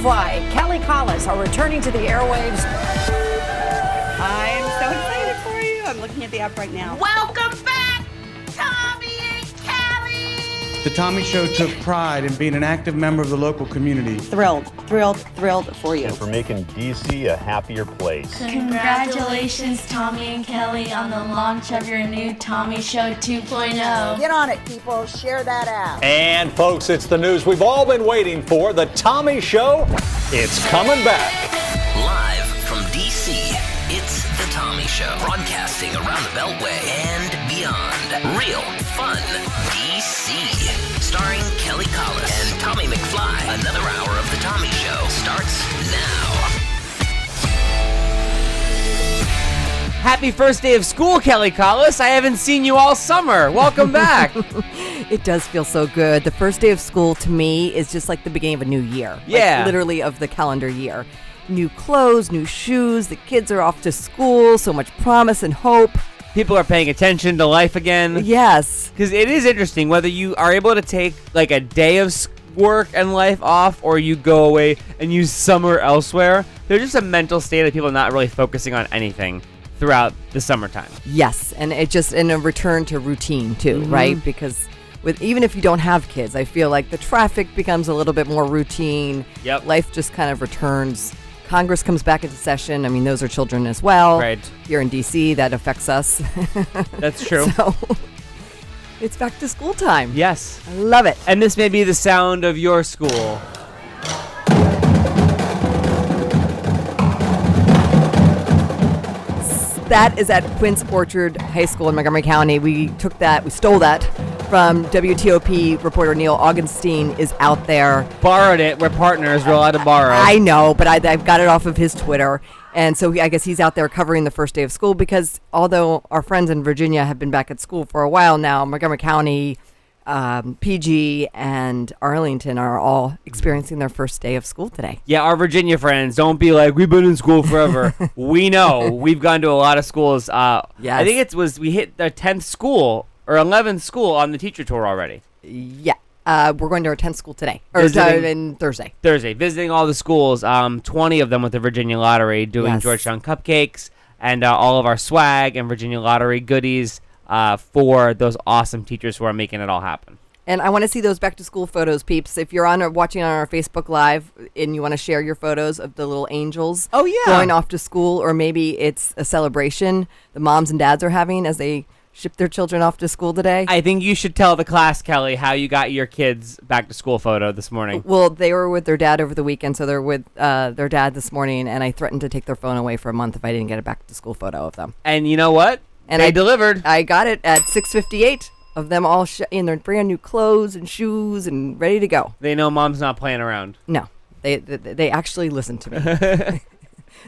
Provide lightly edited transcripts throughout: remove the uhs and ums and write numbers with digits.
McFly, Kelly Collis are returning to the airwaves. I'm so excited for you. I'm looking at the app right now. Welcome back, Tommy and Kelly! The Tommy Show took pride in being an active member of the local community. Thrilled for you. And for making DC a happier place. Congratulations, Tommy and Kelly, on the launch of your new Tommy Show 2.0. Get on it, people. Share that out. And folks, it's the news we've all been waiting for. The Tommy Show, it's coming back. Live from DC, it's the Tommy Show. Broadcasting around the Beltway and beyond. Real fun DC. Starring Kelly Collis and Tommy McFly. Another hour of the Tommy Show starts now. Happy first day of school, Kelly Collis. I haven't seen you all summer. Welcome back. It does feel so good. The first day of school to me is just like the beginning of a new year. Yeah. Like literally of the calendar year. New clothes, new shoes. The kids are off to school. So much promise and hope. People are paying attention to life again. Yes. Because it is interesting whether you are able to take like a day of work and life off or you go away and use summer elsewhere. There's just a mental state of people not really focusing on anything throughout the summertime. Yes. And it just in a return to routine too, right? Because even if you don't have kids, I feel like the traffic becomes a little bit more routine. Yep. Life just kind of returns. Congress comes back into session. I mean, those are children as well. Right. Here in D.C., that affects us. That's true. So it's back to school time. Yes. I love it. And this may be the sound of your school. That is at Quince Orchard High School in Montgomery County. We stole that from WTOP reporter Neil Augenstein is out there. Borrowed it. We're partners. We're allowed to borrow. I know, but I've got it off of his Twitter. And so I guess he's out there covering the first day of school because although our friends in Virginia have been back at school for a while now, Montgomery County, PG, and Arlington are all experiencing their first day of school today. Yeah, our Virginia friends, don't be like, we've been in school forever. We know. We've gone to a lot of schools. Yes. I think we hit the 10th school or 11th school on the teacher tour already. Yeah. We're going to our 10th school today. Or Thursday. Thursday. Visiting all the schools, 20 of them with the Virginia Lottery, doing Georgetown cupcakes and all of our swag and Virginia Lottery goodies for those awesome teachers who are making it all happen. And I want to see those back to school photos, peeps. If you're watching on our Facebook Live and you want to share your photos of the little angels going off to school, or maybe it's a celebration the moms and dads are having as they ship their children off to school today. I think you should tell the class, Kelly, how you got your kids' back to school photo this morning. Well, they were with their dad over the weekend, so they're with their dad this morning, and I threatened to take their phone away for a month if I didn't get a back to school photo of them. And you know what? And I delivered. I got it at 6:58 of them all in their brand new clothes and shoes and ready to go. They know mom's not playing around. No, they actually listen to me.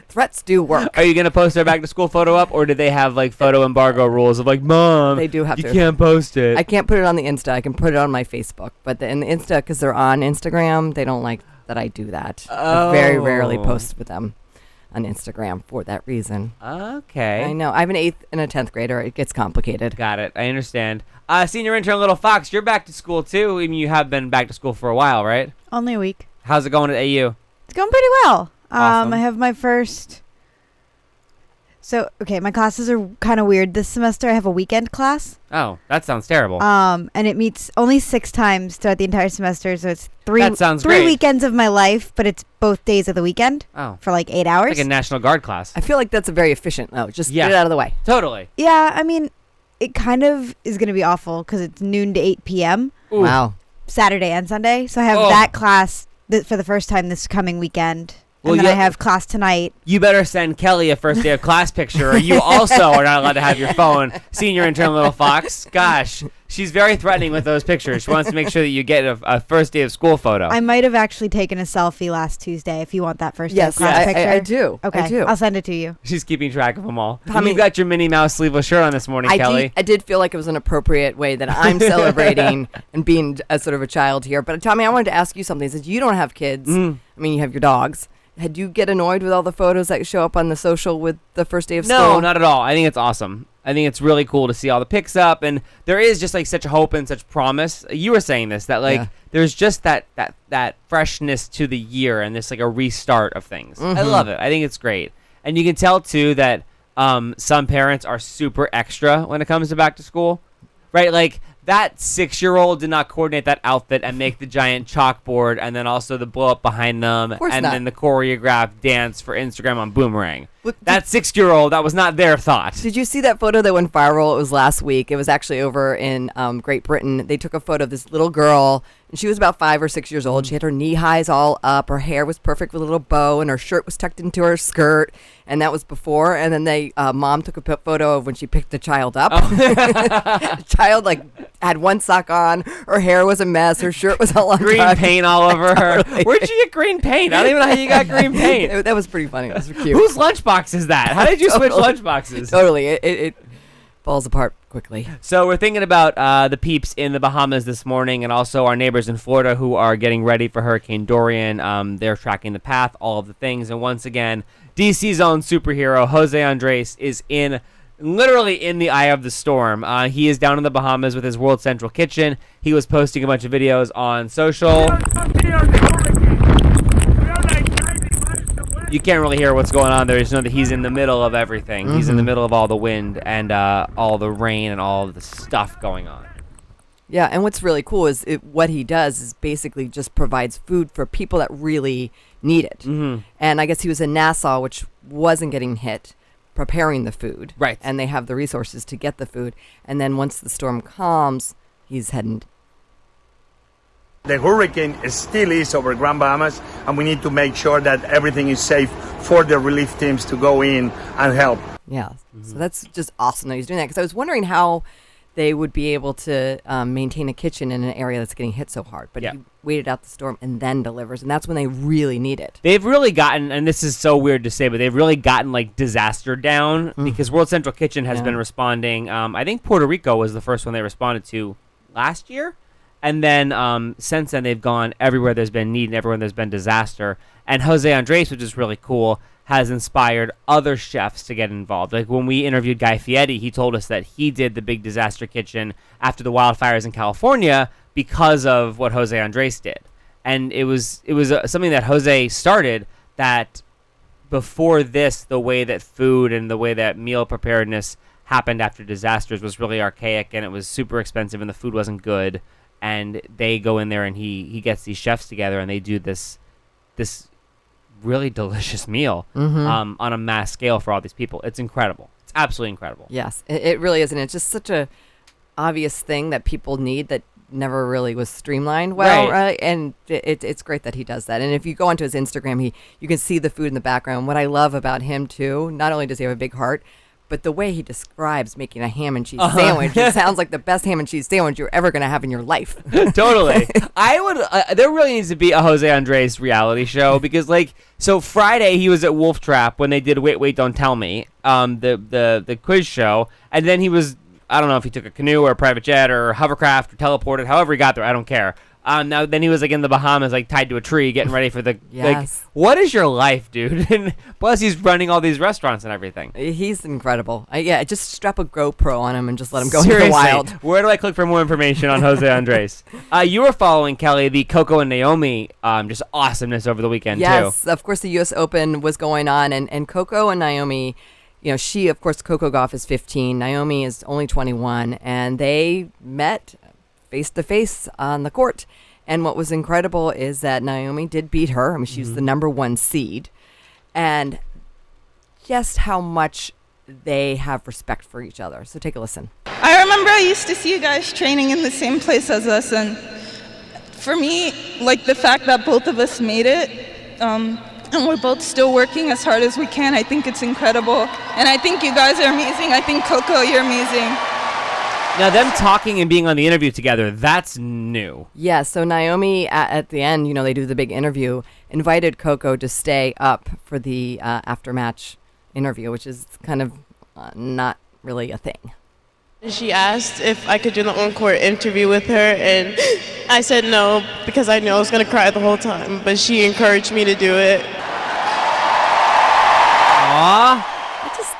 Threats do work. Are you going to post their back to school photo up, or do they have like photo embargo rules of like, Mom, they do have you can't post it? I can't put it on the Insta. I can put it on my Facebook. But in the Insta, because they're on Instagram, they don't like that I do that. I very rarely post with them on Instagram for that reason. Okay. I know. I have an 8th and a 10th grader. It gets complicated. Got it. I understand. Senior intern Little Fox, you're back to school too. I mean, you have been back to school for a while, right? Only a week. How's it going at AU? It's going pretty well. Awesome. I have my first... So, okay, my classes are kind of weird. This semester I have a weekend class. Oh, that sounds terrible. And it meets only 6 times throughout the entire semester, so it's That sounds three great. weekends of my life, but it's both days of the weekend. Oh. For like 8 hours. It's like a National Guard class. I feel like that's a very efficient. No, just get it out of the way. Totally. Yeah, I mean, it kind of is going to be awful because it's noon to 8 p.m. Ooh. Wow. Saturday and Sunday. So I have that class for the first time this coming weekend. Well, and then I have class tonight. You better send Kelly a first day of class picture, or you also are not allowed to have your phone. Senior intern Little Fox. Gosh, she's very threatening with those pictures. She wants to make sure that you get a first day of school photo. I might have actually taken a selfie last Tuesday if you want that first day of class picture. I do. Okay, I do. I'll send it to you. She's keeping track of them all. Tommy, You've got your Minnie Mouse sleeveless shirt on this morning, Kelly. I did feel like it was an appropriate way that I'm celebrating and being a sort of a child here. But Tommy, I wanted to ask you something. Since you don't have kids, I mean, you have your dogs. Did you get annoyed with all the photos that show up on the social with the first day of school? No, not at all. I think it's awesome. I think it's really cool to see all the picks up, and there is just like such hope and such promise. You were saying this, that like there's just that freshness to the year, and there's like a restart of things. I love it. I think it's great, and you can tell too that some parents are super extra when it comes to back to school, right? Like that 6-year-old did not coordinate that outfit and make the giant chalkboard, and then also the blow up behind them, and then the choreographed dance for Instagram on Boomerang. That 6-year-old, that was not their thought. Did you see that photo that went viral? It was last week. It was actually over in Great Britain. They took a photo of this little girl, and she was about 5 or 6 years old. She had her knee highs all up. Her hair was perfect with a little bow, and her shirt was tucked into her skirt. And that was before. And then mom took a photo of when she picked the child up. The child had one sock on. Her hair was a mess. Her shirt was all on green paint all over her. Where'd you get green paint? I don't even know how you got green paint. That was pretty funny. It was cute. Whose lunchbox is that? How did you switch lunchboxes? Totally. It falls apart quickly. So we're thinking about the peeps in the Bahamas this morning, and also our neighbors in Florida who are getting ready for Hurricane Dorian. They're tracking the path, all of the things. And once again, DC's own superhero, Jose Andres, is literally in the eye of the storm. He is down in the Bahamas with his World Central Kitchen. He was posting a bunch of videos on social. You can't really hear what's going on there. You just know that he's in the middle of everything. He's in the middle of all the wind and all the rain and all of the stuff going on. Yeah, and what's really cool is what he does is basically just provides food for people that really need it. And I guess he was in Nassau, which wasn't getting hit, preparing the food. Right. And they have the resources to get the food. And then once the storm calms, he's heading. The hurricane still is over Grand Bahamas, and we need to make sure that everything is safe for the relief teams to go in and help. Yeah, so that's just awesome that he's doing that, because I was wondering how they would be able to maintain a kitchen in an area that's getting hit so hard. But he waited out the storm and then delivers, and that's when they really need it. They've really gotten, and this is so weird to say, but they've really gotten like disaster down because World Central Kitchen has been responding. I think Puerto Rico was the first one they responded to last year. And then since then, they've gone everywhere there's been need and everywhere there's been disaster. And Jose Andres, which is really cool, has inspired other chefs to get involved. Like when we interviewed Guy Fieri, he told us that he did the big disaster kitchen after the wildfires in California because of what Jose Andres did. And it was something that Jose started that before this, the way that food and the way that meal preparedness happened after disasters was really archaic, and it was super expensive and the food wasn't good. And they go in there and he gets these chefs together and they do this really delicious meal on a mass scale for all these people. It's incredible. It's absolutely incredible. Yes, it really is. And it's just such a obvious thing that people need that never really was streamlined well. Right. And it's great that he does that. And if you go onto his Instagram, you can see the food in the background. What I love about him, too, not only does he have a big heart, but the way he describes making a ham and cheese sandwich, it sounds like the best ham and cheese sandwich you're ever going to have in your life. Totally. I would. There really needs to be a Jose Andres reality show because, so Friday he was at Wolf Trap when they did Wait, Don't Tell Me, the quiz show, and then he was, I don't know if he took a canoe or a private jet or hovercraft or teleported, however he got there, I don't care. Now then he was in the Bahamas, tied to a tree, getting ready for the what is your life, dude? And plus he's running all these restaurants and everything. He's incredible. Just strap a GoPro on him and just let him go into the wild. Where do I click for more information on Jose Andres? You were following, Kelly, the Coco and Naomi just awesomeness over the weekend too. Yes, of course the U.S. Open was going on, and Coco and Naomi, she, of course, Coco Gauff is 15, Naomi is only 21, and they met face-to-face on the court. And what was incredible is that Naomi did beat her. I mean, she was the number 1 seed. And just how much they have respect for each other. So take a listen. I remember I used to see you guys training in the same place as us. And for me, the fact that both of us made it, and we're both still working as hard as we can, I think it's incredible. And I think you guys are amazing. I think, Coco, you're amazing. Now, them talking and being on the interview together, that's new. Yeah, so Naomi, at the end, they do the big interview, invited Coco to stay up for the after-match interview, which is kind of not really a thing. She asked if I could do the on-court interview with her, and I said no because I knew I was going to cry the whole time, but she encouraged me to do it. Aww.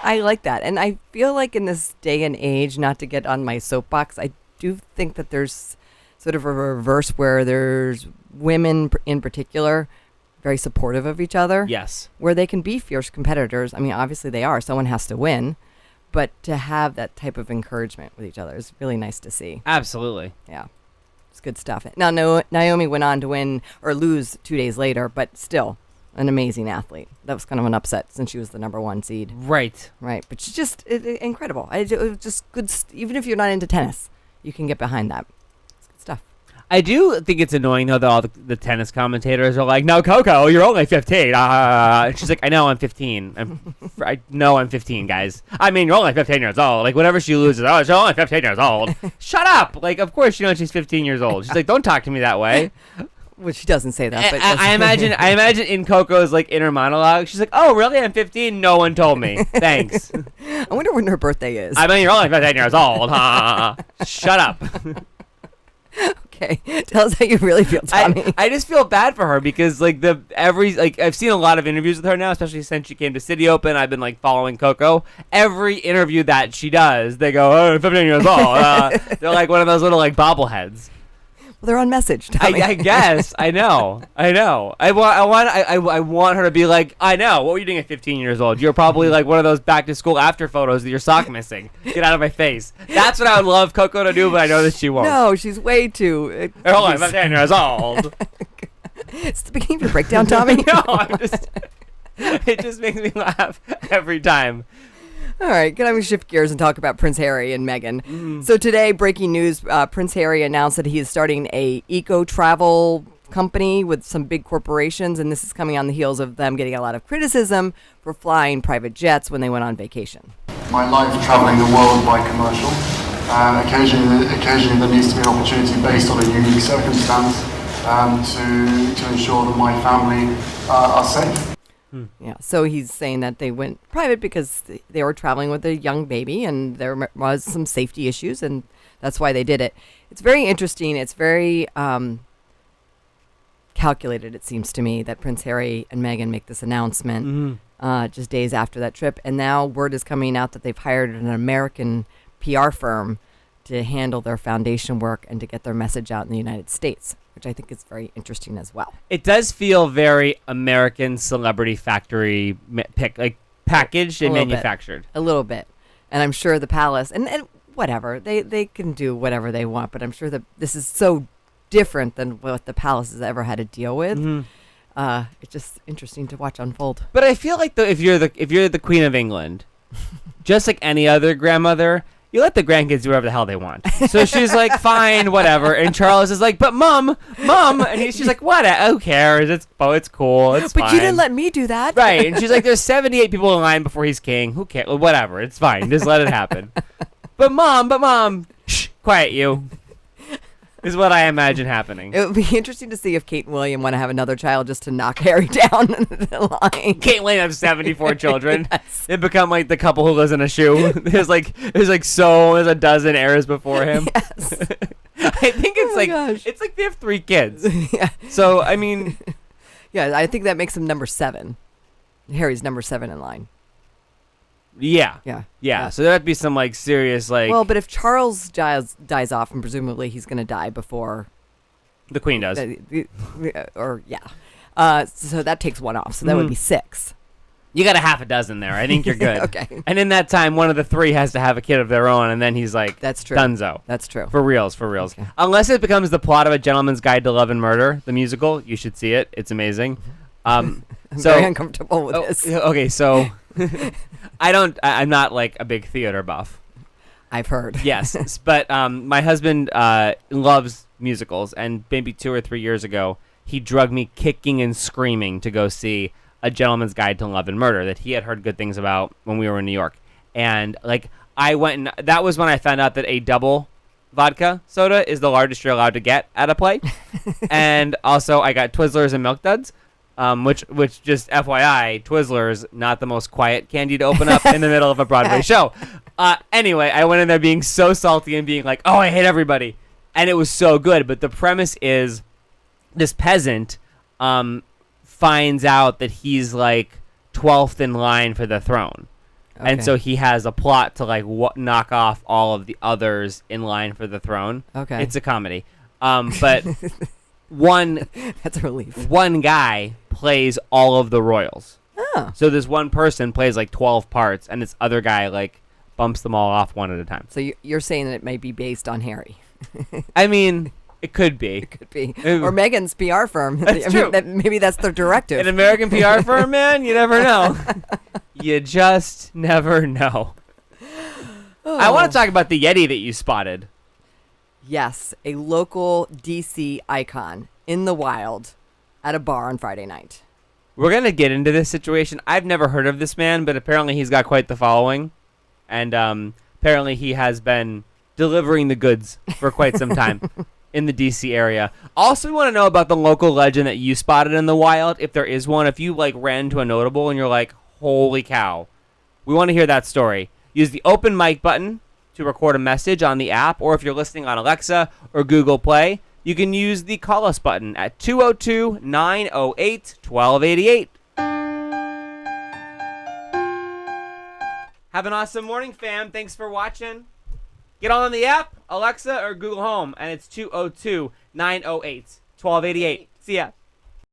I like that. And I feel like in this day and age, not to get on my soapbox, I do think that there's sort of a reverse where there's women in particular very supportive of each other. Yes. Where they can be fierce competitors. I mean, obviously they are. Someone has to win. But to have that type of encouragement with each other is really nice to see. Absolutely. Yeah. It's good stuff. Now, Naomi went on to win or lose 2 days later, but still an amazing athlete. That was kind of an upset since she was the number 1 seed. Right. Right. But she's just incredible. It was just good. Even if you're not into tennis, you can get behind that. It's good stuff. I do think it's annoying, though, that all the tennis commentators are like, no, Coco, you're only 15. And she's like, I know I'm 15. I know I'm 15, guys. I mean, you're only 15 years old. Like, whenever she loses, oh, she's only 15 years old. Shut up. Like, of course you know she's 15 years old. She's like, don't talk to me that way. Well, she doesn't say that. But I imagine in Coco's, like, inner monologue, she's like, oh, really? I'm 15? No one told me. Thanks. I wonder when her birthday is. I mean, you're only 15 years old. Shut up. Okay, tell us how you really feel, Tommy. I just feel bad for her because I've seen a lot of interviews with her now, especially since she came to City Open. I've been like following Coco. Every interview that she does, they go, "Oh, I'm 15 years old." They're like one of those little like bobbleheads. Well, they're on message, Tommy. I guess. I know. I want her to be like, I know. What were you doing at 15 years old? You're probably like one of those back to school after photos with your sock missing. Get out of my face. That's what I would love Coco to do, but I know that she won't. No, she's way too. Hold on, I'm 10 years old. It's the beginning of your breakdown, Tommy. No, it just makes me laugh every time. All right, can I shift gears and talk about Prince Harry and Meghan? So today, breaking news, Prince Harry announced that he is starting a eco-travel company with some big corporations, and this is coming on the heels of them getting a lot of criticism for flying private jets when they went on vacation. My life travelling the world by commercial. Occasionally there needs to be an opportunity based on a unique circumstance to ensure that my family are safe. Yeah, so he's saying that they went private because they were traveling with a young baby and there was some safety issues, and that's why they did it. It's very interesting. It's very calculated, it seems to me, that Prince Harry and Meghan make this announcement just days after that trip. And now word is coming out that they've hired an American PR firm to handle their foundation work and to get their message out in the United States, which I think is very interesting as well. It does feel very American Celebrity Factory packaged and manufactured. A little bit. And I'm sure the palace, and whatever, they can do whatever they want, but I'm sure that this is so different than what the palace has ever had to deal with. It's just interesting to watch unfold. But I feel like if you're the Queen of England, just like any other grandmother, you let the grandkids do whatever the hell they want. So she's like, fine, whatever. And Charles is like, but mom. And she's like, what? Who cares? It's cool. It's fine. But you didn't let me do that. Right. And she's like, there's 78 people in line before he's king. Who cares? Whatever. It's fine. Just let it happen. But mom. Shh, quiet you. Is what I imagine happening. It would be interesting to see if Kate and William want to have another child just to knock Harry down the line. Kate and William have 74 children. Yes. They become like the couple who lives in a shoe. There's a dozen heirs before him. Yes. I think it's like they have 3 kids. Yeah. So I mean, yeah, I think that makes him number 7. Harry's number 7 in line. Yeah. Yeah. So there'd be some like serious like. Well, but if Charles dies off, and presumably he's going to die before the Queen does, so that takes 1 off. So that would be 6. You got a half a dozen there. I think you're good. Okay. And in that time, one of the 3 has to have a kid of their own, and then he's like, "That's true. Dunzo." That's true. For reals. Okay. Unless it becomes the plot of A Gentleman's Guide to Love and Murder, the musical, you should see it. It's amazing. I'm very uncomfortable with this. Okay, so I'm not like a big theater buff. I've heard. Yes, but my husband loves musicals, and maybe 2 or 3 years ago, he drugged me kicking and screaming to go see A Gentleman's Guide to Love and Murder that he had heard good things about when we were in New York. And like I went, and that was when I found out that a double vodka soda is the largest you're allowed to get at a play. And also I got Twizzlers and Milk Duds. Which just FYI, Twizzlers, not the most quiet candy to open up in the middle of a Broadway show. Anyway, I went in there being so salty and being like, oh, I hate everybody. And it was so good. But the premise is this peasant finds out that he's like 12th in line for the throne. And so he has a plot to like knock off all of the others in line for the throne. Okay. It's a comedy. But that's a relief. One guy plays all of the royals. Oh. So this one person plays like 12 parts, and this other guy like bumps them all off one at a time. So you're saying that it may be based on Harry? I mean, it could be. It could be. Or Meghan's PR firm. That's true. Maybe that's their directive. An American PR firm, man? You never know. You just never know. I want to talk about the Yeti that you spotted. Yes, a local DC icon in the wild at a bar on Friday night. We're going to get into this situation. I've never heard of this man, but apparently he's got quite the following. And apparently he has been delivering the goods for quite some time in the DC area. Also, we want to know about the local legend that you spotted in the wild, if there is one. If you like ran to a notable and you're like, holy cow, we want to hear that story. Use the open mic button to record a message on the app, or if you're listening on Alexa or Google Play, you can use the call us button at 202-908-1288. Have an awesome morning, fam. Thanks for watching. Get on the app, Alexa or Google Home, and it's 202-908-1288. See ya.